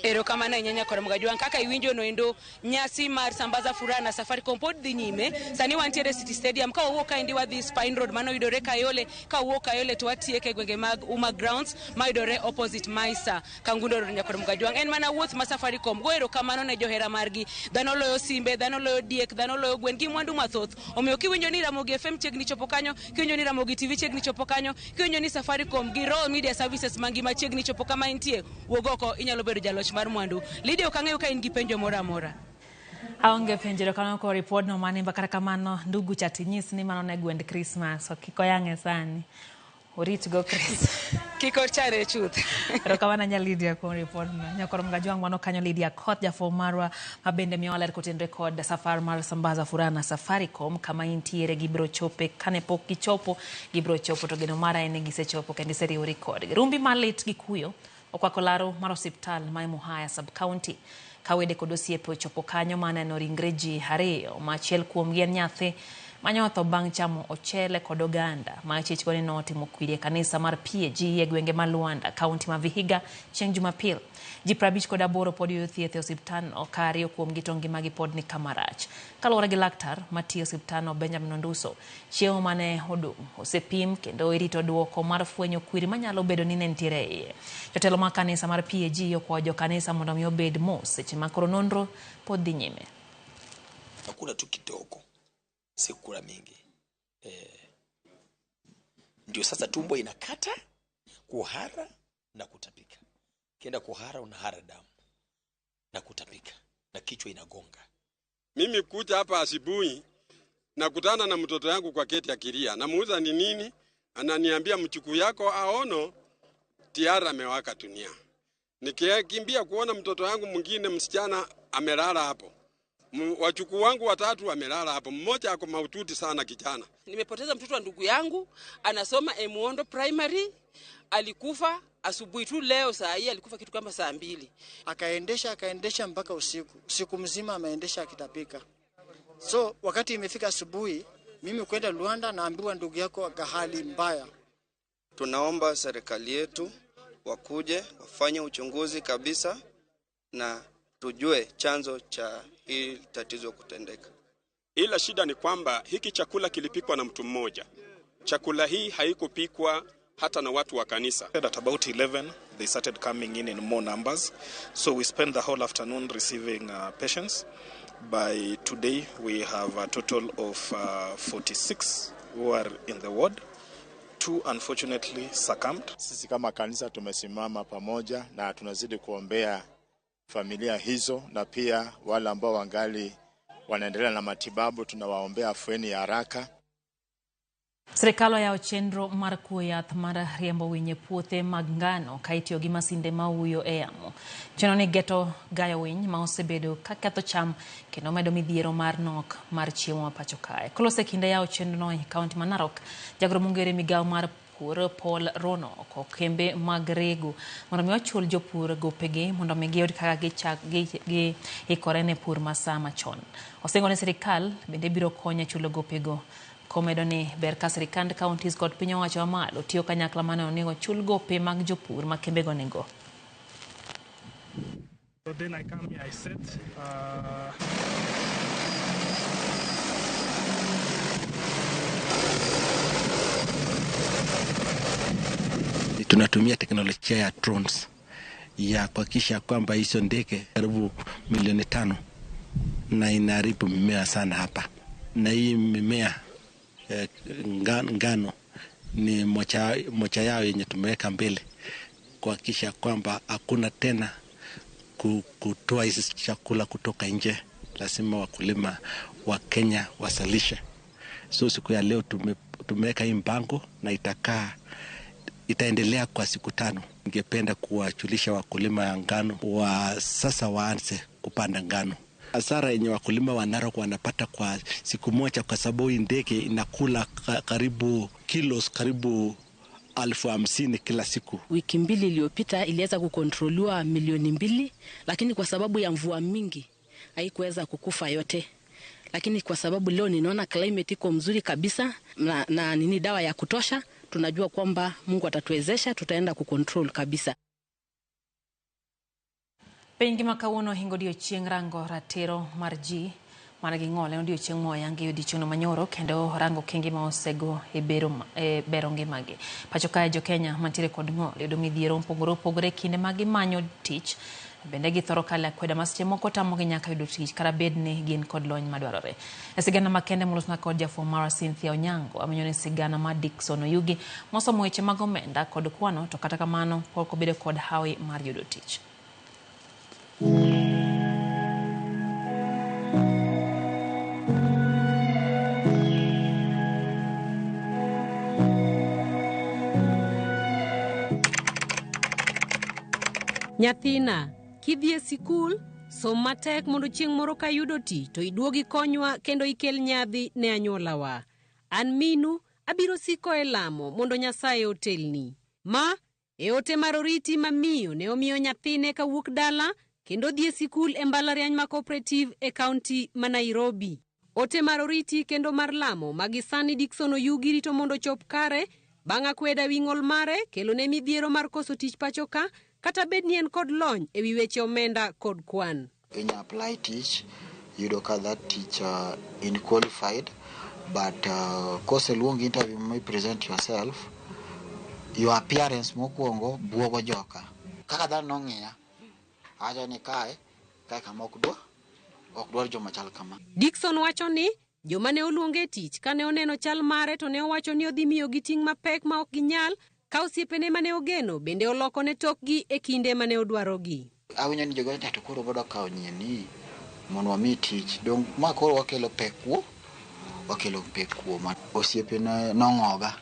Ero kamano nyanya koro Mugajong kaka iwinjo no endo nyasi mar sambaza furaha na Safaricom pod dhi nyime. Sani wantiere City Stadium ka wawuok kaendi wadhi Spine Road mano yudore Kayole, ka wawuok Kayole to watieke gwenge mag Uma Grounds ma yudore opposite Maisa Kangundo nyanya koro Mugajong. En mana wuoth ma Safaricom go ero kamano ne johera margi. Dhano loyo simbe, dhano loyo diek, dhano loyo gwen gi mwandu mathoth. Omiyo kiwinjo ni Ramogi FM chiegni chopo kanyo, kiwinjo ni Ramogi TV chiegni chopo kanyo, kiwinjo ni Safaricom gi Royal Media Services mangi machiegni chopo kama intie, wogoko inyalo bedo jaloch mar mwandu. Lydia okang'eyo ka in gi penjo moro amora. Aonge penjo kama ko report no mane mbakara kamano ndugu chatinyis ni mano ne gwend Christmas okiko yange sani. Orit go Chris. Kiko chare chuth. Ero kamana nya Lydia ko report no. Nyakoro Mugajong wano kanyo Lydia Kot jafo marwa mabende miwala koten record safar mar sambaza furaha na Safaricom kama intiere gibro chope kane pok gichopo gibro chopo to geno mara ene gisechopo kendi seri record. Rumbi malit gikuyo okwako laro mar osiptal ma Muhaya sub county kawede kod osiepe ochopo kanyo maneno ringre ji ariyo ma achiel kuom gi nyathi manyotho bang' chamo ochele kod oganda ma chich goni notimo kwiri kanisa mar PAG e gwenge ma Luanda county ma Vihiga chieng' Jumapil. Ji 58 pod yudo thieth e osiptal okariyo kuom gitongi magi pod ni kamarach. Kaluwore gi laktar matiyo osiptal Benjamin Onduso, chiemo mane odong' osepim kendo irito duoko mar fwenyo kwiri manyalo bedo ni nentiere iye. Jotelo ma kanisa mar PAG okwajo kanisa mondo mi obed mos seche ma koro nonro pod dhi nyime. Hakuna tu kidogo, sikula mingi. Ndio sasa tumbo inakata, kuhara na kutapika. Kienda kuhara unahara damu na kutapika na kichwa inagonga. Mimi kuja hapa asubuhi nakutana na mtoto yangu kwa keti akilia. Namuuliza ni nini? Ananiambia mchukuu yako aono tiara amewaka dunia. Nikikimbia kuona mtoto yangu mwingine msichana amelala hapo. Wachukuu wangu watatu wamelala hapo. Mmoja ako mahututi sana kijana. Nimepoteza mtoto wa ndugu yangu, anasoma Emuondo Primary, alikufa asubuhi tu leo saa hii, alikufa kitu kama saa 2. Akaendesha mpaka usiku mzima ameendesha akitapika. So wakati imefika asubuhi, mimi kwenda Luanda naambiwa ndugu yako hali mbaya. Tunaomba serikali yetu wakuje wafanye uchunguzi kabisa na tujue chanzo cha hii tatizo kutendeka. Ila shida ni kwamba hiki chakula kilipikwa na mtu mmoja. Chakula hii haikupikwa hata na watu wa kanisa. At about 11 they started coming in more numbers, so we spent the whole afternoon receiving patients. By today we have a total of 46 who are in the ward. 2 unfortunately succumbed. Sisi kama kanisa tumesimama pamoja na tunazidi kuombea familia hizo, na pia wale ambao wangali wanaendelea na matibabu tunawaombea afueni ya haraka. Serikalo ya chenro mar kuo yath mar riembo winye puothe mag ngano ka itiyo gi masinde ma huyo e yamo. Chenro ni geto gayo winy ma osebedo ka ketho cham kendo medo midhiero mar nok mar chiemo ma pacho kae. Kolose kinde ya chenro no e kaunti ma Narok, jagoro mongere migawo mar jopur Paul Rono ko kembe mag rego mondo mi ochul jopur gopegi mondo mi giyud kaka gi ikore ne pur masa machon. Osingo ne sirikal bende biro konyo chulo gopego. Komedo ni ber ka sirikand counties kod piny owacho mamalo tiyo kanyakla mane onego chul gope mag jopur ma kembego nigo. So then I come here, I set tunatumia teknolojia ya drones ya kuhakikisha kwamba hizo ndege karibu 5,000,000 na inaharibu mimea sana hapa. Na hii mimea ngano ni moja yao yenye tumeweka mbele kuhakikisha kwamba hakuna tena kutoa hizi chakula kutoka nje. Lazima wakulima wa Kenya wasalishe. So siku ya leo tumeweka hii mpango na itaendelea kwa siku 5. Ningependa kuwajulisha wakulima ya ngano sasa waanze kupanda ngano. Hasara yenye wakulima wa Narok wanapata kwa siku moja, kwa sababu ndege inakula karibu kilos 50,000 kila siku. Wiki 2 iliyopita iliweza kukontroliwa 2,000,000, lakini kwa sababu ya mvua mingi haikuweza kukufa yote. Lakini kwa sababu leo ninaona climate iko mzuri kabisa na nini dawa ya kutosha, tunajua kwamba Mungu atatuwezesha, tutaenda kucontrol kabisa. Pengi makawuono hingo odiochieng' rango ratiro mar ji manigi ng'ol en odiochieng' moyangi odiochieng'no manyoro kendo rango kenge ma osego e bero ngimagi. Pacho kae jo Kenya mantiere kod ng'ol yudo midhiero mopogore opogore kinde ma gimanyo tich, bende githoro kale akweda ma seche moko tamogi nyaka yudo tich kata bed ni gin kod lony madwarore. E sigana makende molosna kod jafwambo mara Cynthia Onyango amenyo ni sigana ma Dickson Oyugi mosomo weche mag omenda kod kwano, to kata kamano pok obedo kod hawi mar yudo tich. Nyathina, kidhi e sikul, som matek mondo chieng' moro ka yudo tich to iduogi konywa kendo ikel nyadhi ne anyuolawa. An minu abiro siko e lamo mondo Nyasaye otelni. Ma e ote mar oriti ma miyo ne omiyo nyathine kawuok dala kendo dhi e sikul e mbalariany ma Cooperative e kaunti ma Nairobi. Ote mar oriti kendo mar lamo magisani Dickson Oyugi rito mondo chop kare bang' akweda wi ng'ol mare kelo ne midhiero mar koso tich pacho ka, kata bed ni en kod lony e wi weche omenda kod kwan. When you apply teach, you do that teacher in qualified, but kose luong interview may present yourself, your appearance mokuongo buogo joka. Kaka dhano ng'iya, ajo ni kae kama okdwar joma chal kama. Dickson wacho ni joma ne oluonge tich kane oneno chal mare to ne owacho ni odhi miyo gi ting' mapek ma ok ginyal, ka osiepene mane ogeno bende oloko ne tokgi e kinde mane odwarogi. Awinjo ni jogo to koro bodo kawo nyieni mondo wami tich. Dong ma koro wakelo pekwo ma osiepene nong'oga.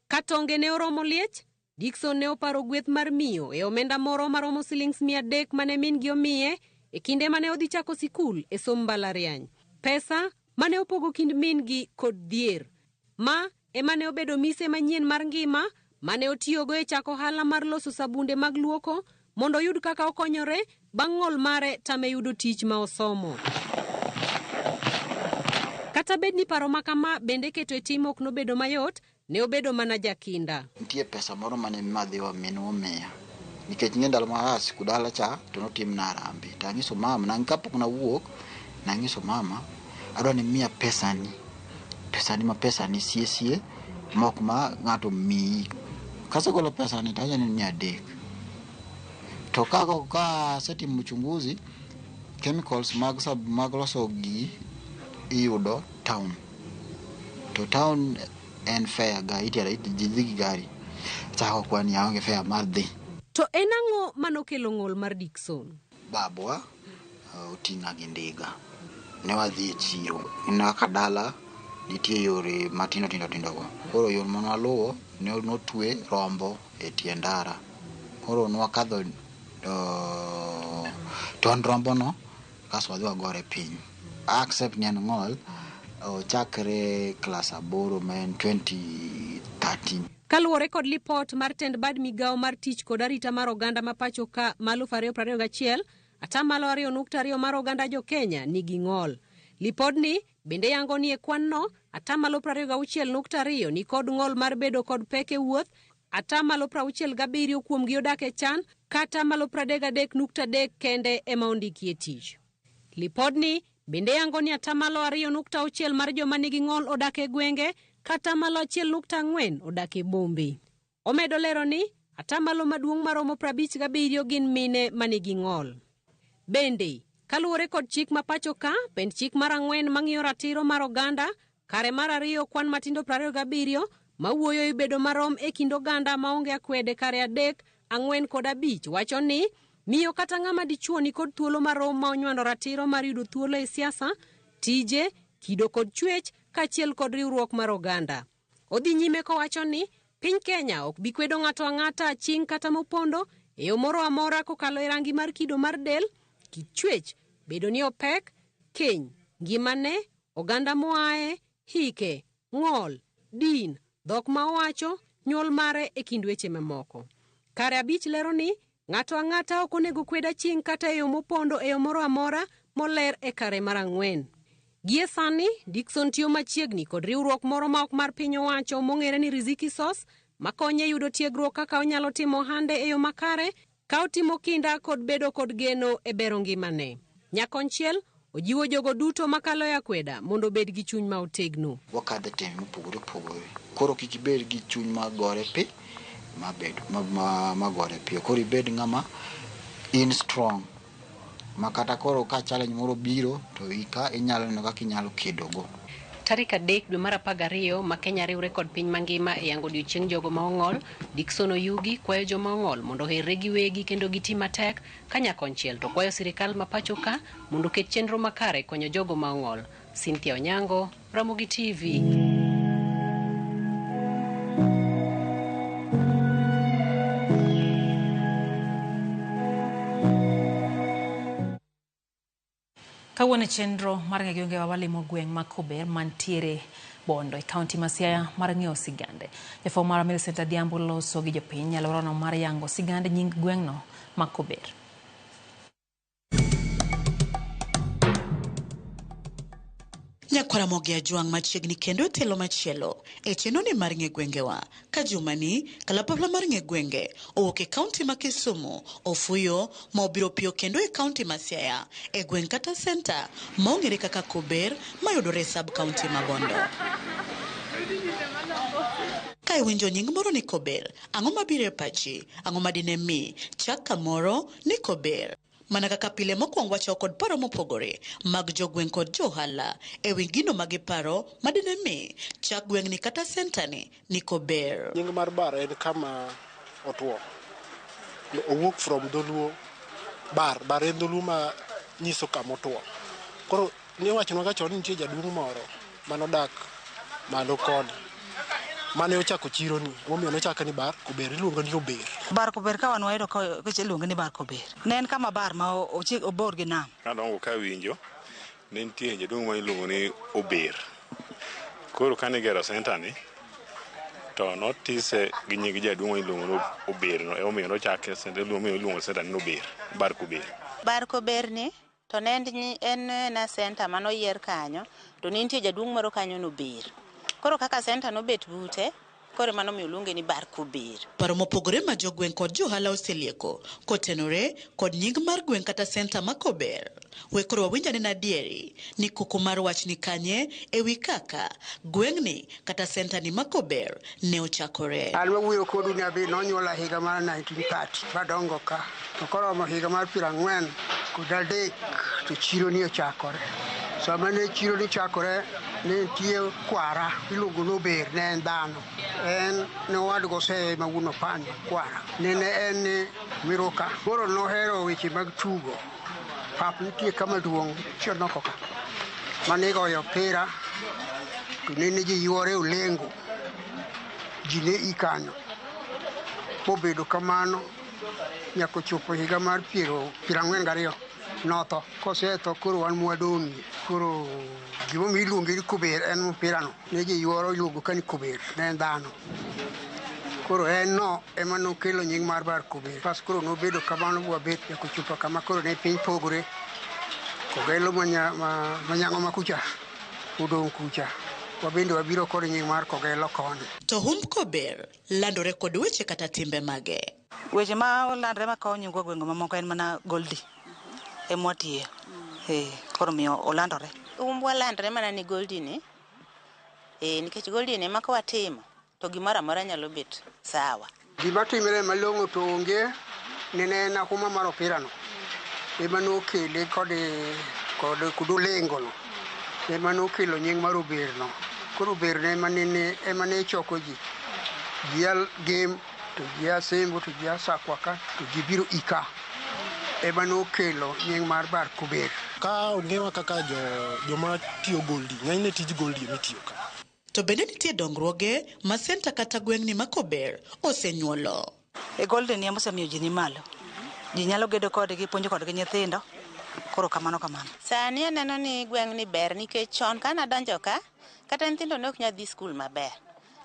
Katonge ne oromo liech, Dickson ne oparo gweth mar miyo e omenda moro maromo shillings 300 mane min gi omiye e kinde mane odhi chako sikul e som mbalariany. Pesa mane opogo kind min gi kod dhier. Ma emane obedo mise manyien mar ngima mane otiyogo e chako hala mar loso sabunde mag luoko mondo yud kaka okonyore bang' ng'ol mare tame yudo tich ma osomo. Kata bed ni paro makama bende keto e tim ok nobedo mayot, ne obedo mana jakinda. Nitie pesa moro mane madhiwa minwa miya. Nikech ndalo ma sikudala cha to notim na rambi. Tangiso mama na kapok na wuok na ngiso mama adwa ni miya pesa ni ma pesa ni sie mok ma ngato mi. Kasa golo pesa ni taja ni 300. To ka setimo uchunguzi chemicals mag loso gi iyudo town. To town en fair ga itera jidhi gari. Chako kwani yaonge fair mar dhi. To en ang'o manokelo ng'ol mar Dickson? Babwa oting'a gi ndiga. Ne wadhi e chiro. Ina kadala nitie yore matindo go. Koro yor mano aluwo ne notwe rombo e tie ndara. Koro nwakadho ton rombo no kaso wadhi wagore piny. Accept ni ng'ol chakre class 8 men 2013. Kaluwore kod lipot mar tend bad migao mar tich kod arita mar oganda ma pacho ka 2021, atamalo 2.2 mar oganda jo Kenya nigi ng'ol. Lipodni bende yango ni e kwanno atamalo 26.2 ni kod ng'ol mar bedo kod pek e wuoth, atamalo 67 kuomgi odak e chan, kata malo 33.3 kende ema ondiki e tich. Lipodni bende yango ni atamalo 2.6 mar joma nigi ng'ol odak e gwenge, kata malo 1.4 odak e bombe. Omedo lero ni atamalo maduong' maromo 57 gin mine manigi ng'ol. Bende, kaluwore kod chik ma pacho ka, pend chik mar 4 mang'iyo ratiro mar oganda, kare mar 2 kwan matindo 27 mawuoyo e bedo marom e kind oganda maonge akwede kare 3, 4 kod 5 wacho ni miyo kata ng'ama dichuo ni kod thuolo marom ma onywando ratiro mar yudo thuolo e siasa, tije, kido kod chwech kaachiel kod riwruok mar oganda. Odhi nyime kowacho ni piny Kenya ok bi kwedo ng'ato ang'ata ching kata mopondo e yo moro amora kokalo e rangi mar kido mar del, kit chwech, bedo ni opek, keny, ngimane, oganda moaye, hike, ng'ol, din, dhok ma owacho, nyuol mare e kind weche mamoko. Kare 5 lero ni ng'ato ang'ata ok onego kweda ching kata e yo mopondo e yo moro amora moler e kare mar 4. Gie sani, Dickson tiyo machiegni kod riwruok moro ma ok mar piny owacho mong'ere ni Riziki Sos, makonye yudo tiegruok kaka onyalo timo hande e yo makare, ka otimo kinda kod bedo kod geno e bero ngimane. Nyakonchiel, ojiwo jogo duto makalo ya kweda mondo bed gi chuny ma otegno. Wakadhe temi mopogore opogore. Koro kik ibed gi chuny ma gore pi, ma gore pi. Koro ibed ng'ama in strong. Makata koro ka challenge moro biro to inyalo neno kaka inyalo kedogo. Tarik 3 dwe mar 12 ma Kenya riwre kod piny mangima e yango odiochieng' jogo ma ong'ol, Dickson Oyugi kwayo joma ong'ol mondo oherre giwegi kendo giti matek, ka nyakonchiel to kwayo sirikal ma pacho ka mondo ket chenro makare konyo jogo ma ong'ol. Cynthia Onyango, Ramogi TV. Kawuono chenro mar ng'e walimo gweng' ma Kober mantiere Bondo e kaunti ma Siaya mar ng'eyo sigande. Jafo mar Millicent Adhiambo loso gi jopiny alworano mar yango sigande nying gweng'no ma Kober. Nyakwaramogi Ajwang' machiegni kendo e telo machielo e chenoni mar ng'e gwengewa ka jumani kalapapla mar ng'e gwenge owuok e kaunti ma Kisumu ofuyo ma obiro piyo kendo e kaunti ma Siaya e gweng' kata center ma ong'ere kaka Kober mayudore e sub kaunti ma Bondo. Ka iwinjo nying moro ni Kober, ang'o mabiro e pachi? Ang'o madine mi chak kamoro ni Kober? Mana kaka pile mokwongo wacho kod paro mopogore mag jogweng' kod johala e wi gino magiparo madine mi chak gweng' ni kata center ni Kober. Nying mar bar en kama otuo. Owuok from dholuo bar en dholuo ma nyiso kama otuo. Koro ne wachonwa ka chon nitie jaduong' moro manodak malo koni. Mane ochako chiro ni, momiyo nochaka ni bar Kober, iluongo ni Ober. Bar Kober ka wan wayudo ka iluongo ni bar Kober. Ne en kama bar ma obor gi nam. Kadongo ka winjo, ne nitie jaduong' ma iluongo ni Ober. Koro kane gero center ni, to notise gi nying jaduong' ma iluongo ni Ober no, omiyo nochake center iluongo center ni Ober, bar Kober. Bar Kober ni to ne en na center manoyier kanyo, to ne nitie jaduong' moro kanyo no Ober. Koro kaka center no bet bute, koro mano mi uluonge ni bar Kober. Paro mopogore ma jogweng' kod johala oselieko kotenore kod nying mar gweng' kata center ma Kober. We koro wawinjane na dieri ni koko mar wach ni kanye e wi kaka gweng'ni kata center ni ma Kober ne ochakore. An wawuoyo kodu ni abi nonyuola higa mar 1930 badongo ka. To koro mo higa mar 40 kod 3 to chiro ni ochakore. Sama ne chiro ni chakore ne tie kwara iluongo ni Ober, ne en dhano. En ne wadgo se mawuono pan kwara. Ne en miroka. Koro nohero weche mag tugo. Pap nitie kama duong' chionoko ka. Mane goyo opira. To ne ji yuore olengo. Ji ne ikanyo. Mobedo kamano nyaka chopo higa mar 42 noto. Kosetho koro wan mwadong'i. Koro gimomiyo iluonge ni Kober en opira no. Ne ji yuoro iluongo ka ni Kober, ne en dhano. Koro no ema nokelo nying mar Barkober. Pas koro nobedo kamano wabet nyaka chopo kama koro ne piny pogore. Kogelo manyango makucha udong kucha. Wabende wabiro kod nying mar Kogelo koni. To Kober landore kod weche kata timbe mage. Weche ma landre ma kawo nying gweng'o mamoko en mana Goldie emwatie. Koro miyo olandore. Walandre mana ni Goldie ni. Nikech Goldie ne ema kwatimo to gimoro amora nyalo bet sawa. Gima timre malong'o to onge nene na kuma mar opira no. Ema nokele kod kudulengo no. Ema nokelo nying mar Ober no. Koro Ober ne ema ne choko ji. Jial game to jia sembo to jia sakwaka to jibiro ika. Ema nokelo nying mar Barkober. Ka ongewa kaka joma tiyo Goldie, ng'enyne tij Goldie mitiyo ka. To bende nitie dongruoge ma senta kata gweng'ni ma Kober osenyuolo. Goldie ni mosemiyo ji ni malo. Ji nyalo gedo kodgi, puonjo kodgi nyithindo. Koro kamano. Sani aneno ni gweng'ni ber nikech chon kana donjo ka kata nyithindo ne ok nyadhi skul maber.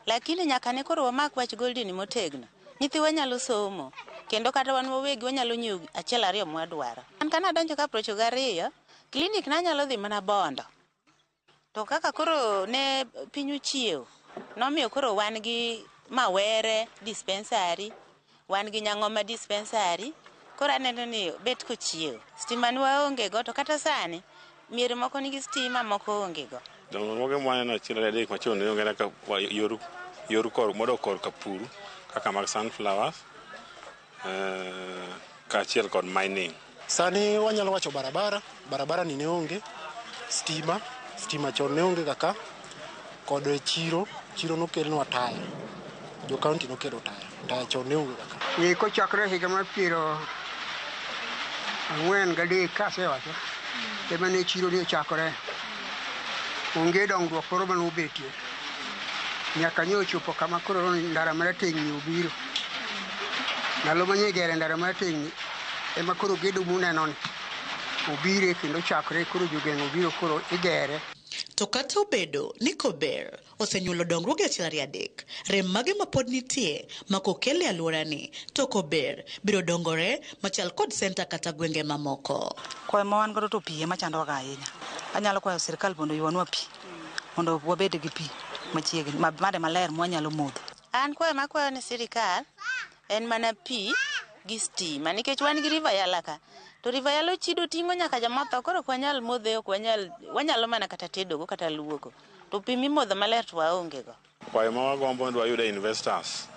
Lakini nyaka ne koro wamak wach Goldie ni motegno. Nyithiwa nyalo somo kendo kata wan wawegi wanyalo nyiewo achiel ariyo mwadwaro. Kana donjo ka procho gariyo, klinik na nyalo dhi mana Bondo. To kaka koro ne piny ochiew, nomiyo koro wan gi Mawere dispensary, wan gi Nyang'oma dispensary, koro aneno ni bet kochiew. Stima ni waonge go to kata sani miere moko nigi stima moko onge go. Dongruoge mwaneno achiel adek machon ne onge ka yor kor modo kor kapuru kaka mag sunflowers kaachiel kod mining. Sani wanyalo wacho barabara ni ne onge, stima chon ne onge kaka, kod chiro nokelnwa taya. Jo kaunti nokelo taya chon ne onge kaka. Kochakre higa mar 43 kasewacho, ema ne chiro ni ochakore. Onge dongruok koro manobetie. Nyaka nyochopo kama koro ndara maratengni obiro. Ndalo manye gere ndara maratengni ema koro gedo muneno ni obire kendo chakre koro jogeng' obiro koro igere. To kata obedo ni Kober osenyuolo dongruoge achiel ariyo adek, rem mage ma pod nitie ma kokele alworani to Kober biro dongore machal kod senta kata gwenge mamoko. Kwayo ma wan godo to pi ema chandoga ahinya. Anyalo kwayo sirkal mondo oywanwa pi mondo wabed gi pi machiegni made maler mwanyalo modho. An kwayo makwayo ni sirkal en mana pi gi stima nikech wan gi River Yala ka. To River Yala chido ting'o nyaka jomotho koro ok wanyal modhe, wanyalo mana kata tedogo kata luoko. To pi mimodho maler to waonge go. Kwayo ma wagombo ni wayudo investors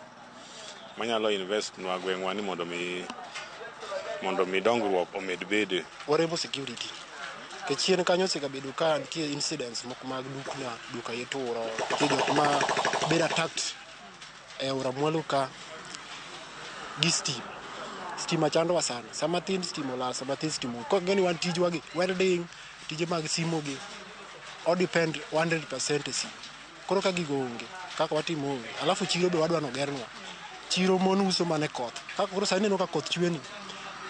manyalo invest nwa gweng'wa ni mondo mi dongruok omed bede. Waremo security. Kechien kanyo osebedo ka nitie incidents moko mag duka yeturo, jok ma bedo attacked e ora mwalo ka gi stima chandowa sana. Sama tin stima olal, sama tin stima. Kok ngeni wan tijwa gi welding, tije mag simo gi. All depend 100% si. Koro ka gigo onge, kaka watimo onge. Alafu chiro be wadwa no gernwa. Chiro mon uso mane koth. Kaka koro sani neno ka koth chweni.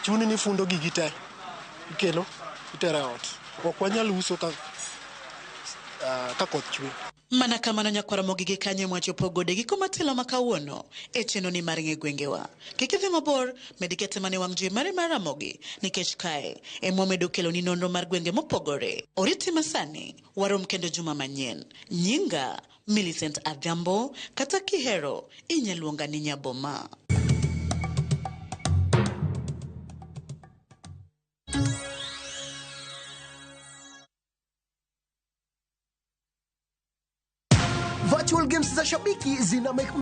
Chuni ni fundo gigi te. Ikelo itere ot. Ok wanyal uso ka koth chwe. Mana kamano nyakwara mogige kanye mwachopo gode giko matelo makawuono e chenoni mar ng'e gwengewa. Kik idhi mabor, medikete mane wang' jowi mare mar Ramogi nikech kae emomedo kelo ni nonro mar gwenge mopogore. Oriti masani warom kendo juma manyien. Nyinga Millicent Adhiambo kata kihero inyaluonga ni Nyaboma. Virtual games za Shabiki zina make